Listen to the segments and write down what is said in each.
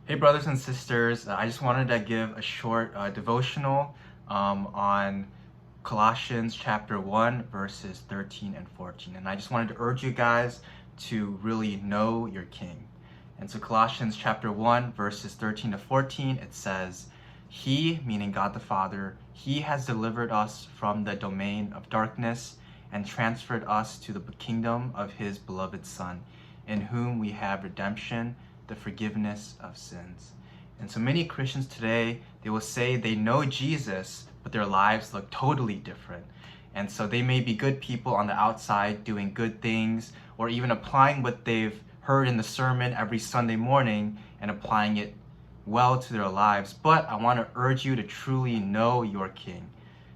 Hey, brothers and sisters, I just wanted to give a short devotional on Colossians chapter 1, verses 13 and 14. And I just wanted to urge you guys to really know your King. And so, Colossians chapter 1, verses 13 to 14, it says, He, meaning God the Father, He has delivered us from the domain of darkness and transferred us to the kingdom of His beloved Son, in whom we have redemption, the forgiveness of sins. And so many Christians today, they will say they know Jesus, but their lives look totally different. And so they may be good people on the outside doing good things, or even applying what they've heard in the sermon every Sunday morning and applying it well to their lives. But I want to urge you to truly know your King.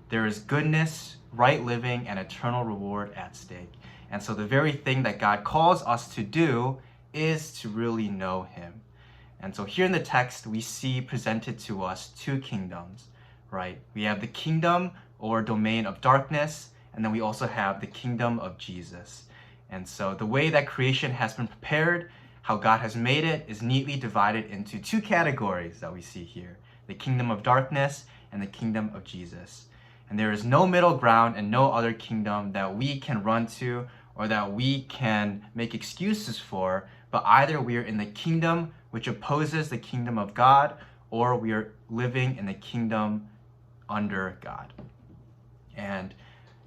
There is goodness, right living, and eternal reward at stake. And so the very thing that God calls us to do is to really know Him. And so here in the text, we see presented to us two kingdoms, right? We have the kingdom or domain of darkness, and then we also have the kingdom of Jesus. And so the way that creation has been prepared, how God has made it, is neatly divided into two categories that we see here: the kingdom of darkness and the kingdom of Jesus. And there is no middle ground and no other kingdom that we can run to or that we can make excuses for, but either we are in the kingdom which opposes the kingdom of God, or we are living in the kingdom under God. And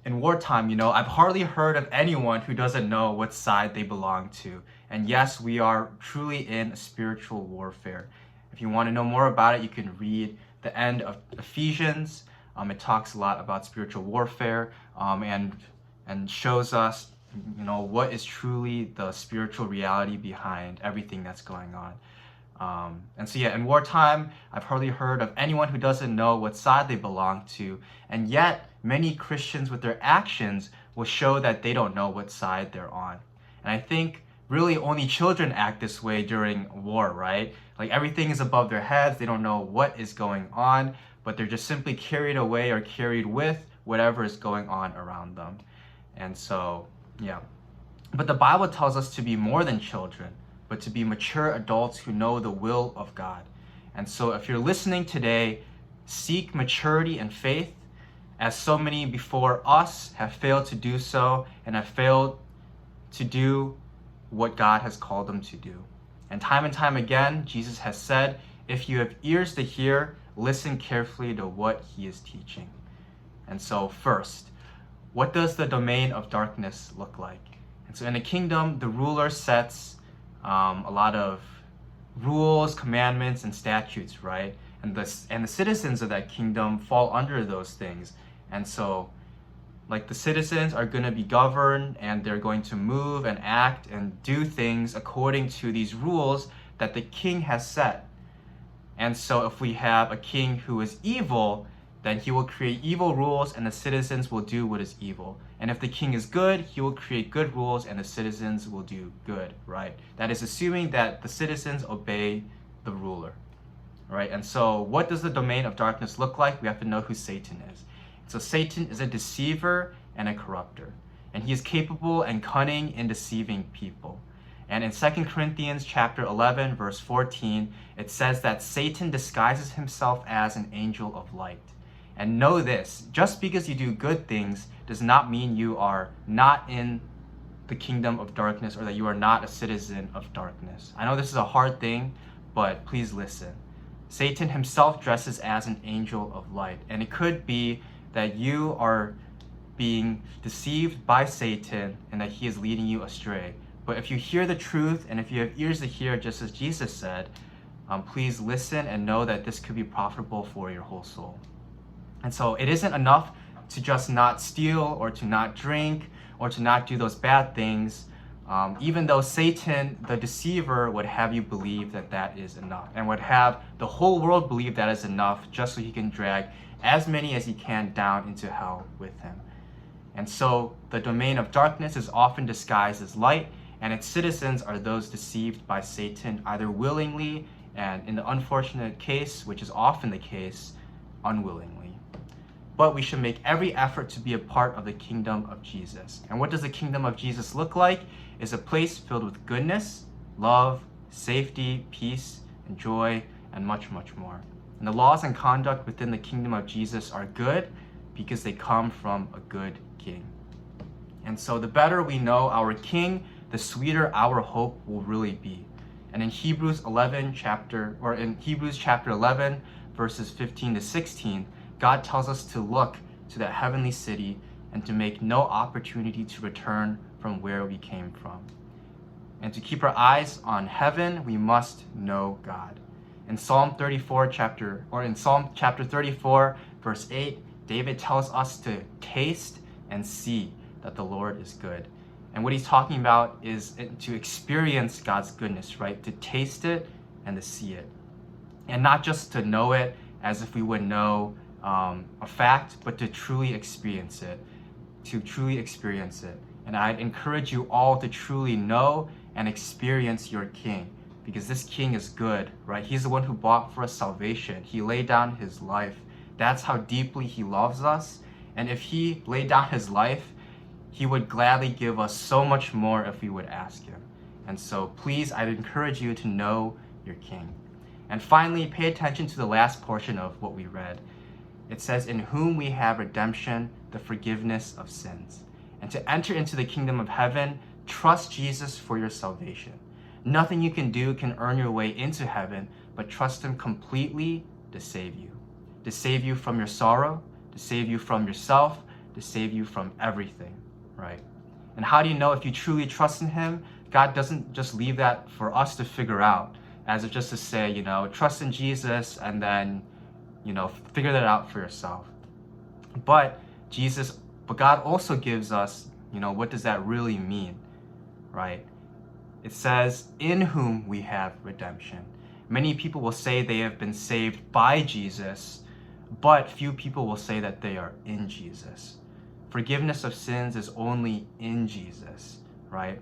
in wartime, I've hardly heard of anyone who doesn't know what side they belong to. And yes, we are truly in a spiritual warfare. If you want to know more about it, you can read the end of Ephesians. It talks a lot about spiritual warfare and shows us what is truly the spiritual reality behind everything that's going on. In wartime, I've hardly heard of anyone who doesn't know what side they belong to, and yet many Christians with their actions will show that they don't know what side they're on. And I think really only children act this way during war, right? Like everything is above their heads, they don't know what is going on, but they're just simply carried away or carried with whatever is going on around them. And so, yeah. But the Bible tells us to be more than children, but to be mature adults who know the will of God. And so if you're listening today, seek maturity and faith, as so many before us have failed to do so and have failed to do what God has called them to do. And time again, Jesus has said, if you have ears to hear, listen carefully to what He is teaching. And so first, what does the domain of darkness look like? And so in the kingdom, the ruler sets a lot of rules, commandments, and statutes, right? And the citizens of that kingdom fall under those things. And so, like, the citizens are going to be governed, and they're going to move and act and do things according to these rules that the king has set. And so if we have a king who is evil, then he will create evil rules and the citizens will do what is evil. And if the king is good, he will create good rules and the citizens will do good, right? That is assuming that the citizens obey the ruler, right? And so what does the domain of darkness look like? We have to know who Satan is. So Satan is a deceiver and a corrupter, and he is capable and cunning in deceiving people. And in 2 Corinthians chapter 11, verse 14, it says that Satan disguises himself as an angel of light. And know this, just because you do good things does not mean you are not in the kingdom of darkness or that you are not a citizen of darkness. I know this is a hard thing, but please listen. Satan himself dresses as an angel of light, and it could be that you are being deceived by Satan and that he is leading you astray. But if you hear the truth and if you have ears to hear, just as Jesus said, please listen and know that this could be profitable for your whole soul. And so it isn't enough to just not steal or to not drink or to not do those bad things, even though Satan, the deceiver, would have you believe that that is enough and would have the whole world believe that is enough just so he can drag as many as he can down into hell with him. And so the domain of darkness is often disguised as light, and its citizens are those deceived by Satan, either willingly and, in the unfortunate case, which is often the case, unwillingly. But we should make every effort to be a part of the kingdom of Jesus. And what does the kingdom of Jesus look like? It's a place filled with goodness, love, safety, peace, and joy, and much, much more. And the laws and conduct within the kingdom of Jesus are good because they come from a good king. And so the better we know our king, the sweeter our hope will really be. And in Hebrews chapter 11, verses 15 to 16, God tells us to look to that heavenly city and to make no opportunity to return from where we came from. And to keep our eyes on heaven, we must know God. In Psalm chapter 34, verse 8, David tells us to taste and see that the Lord is good. And what he's talking about is to experience God's goodness, right? To taste it and to see it. And not just to know it as if we would know a fact, but to truly experience it. And I'd encourage you all to truly know and experience your King, because this King is good, right? He's the one who bought for us salvation. He laid down his life. That's how deeply he loves us. And if he laid down his life, he would gladly give us so much more if we would ask him. And so please, I'd encourage you to know your King. And finally, pay attention to the last portion of what we read. It says, in whom we have redemption, the forgiveness of sins. And to enter into the kingdom of heaven, trust Jesus for your salvation. Nothing you can do can earn your way into heaven, but trust him completely to save you. To save you from your sorrow, to save you from yourself, to save you from everything, right? And how do you know if you truly trust in him? God doesn't just leave that for us to figure out, as if just to say, trust in Jesus and then, figure that out for yourself. But God also gives us, what does that really mean, right? It says, in whom we have redemption. Many people will say they have been saved by Jesus, but few people will say that they are in Jesus. Forgiveness of sins is only in Jesus, right?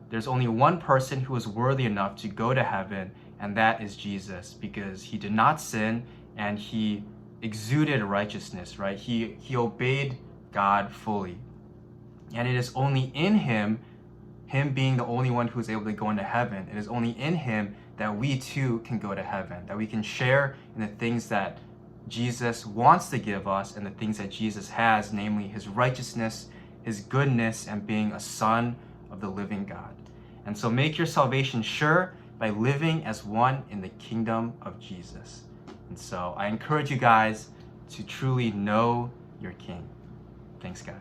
There's only one person who is worthy enough to go to heaven, and that is Jesus, because he did not sin and he exuded righteousness, right? He obeyed God fully. And it is only in him being the only one who is able to go into heaven, it is only in him that we too can go to heaven, that we can share in the things that Jesus wants to give us and the things that Jesus has, namely his righteousness, his goodness, and being a son of the living God. And so make your salvation sure by living as one in the kingdom of Jesus. And so I encourage you guys to truly know your King. Thanks, guys.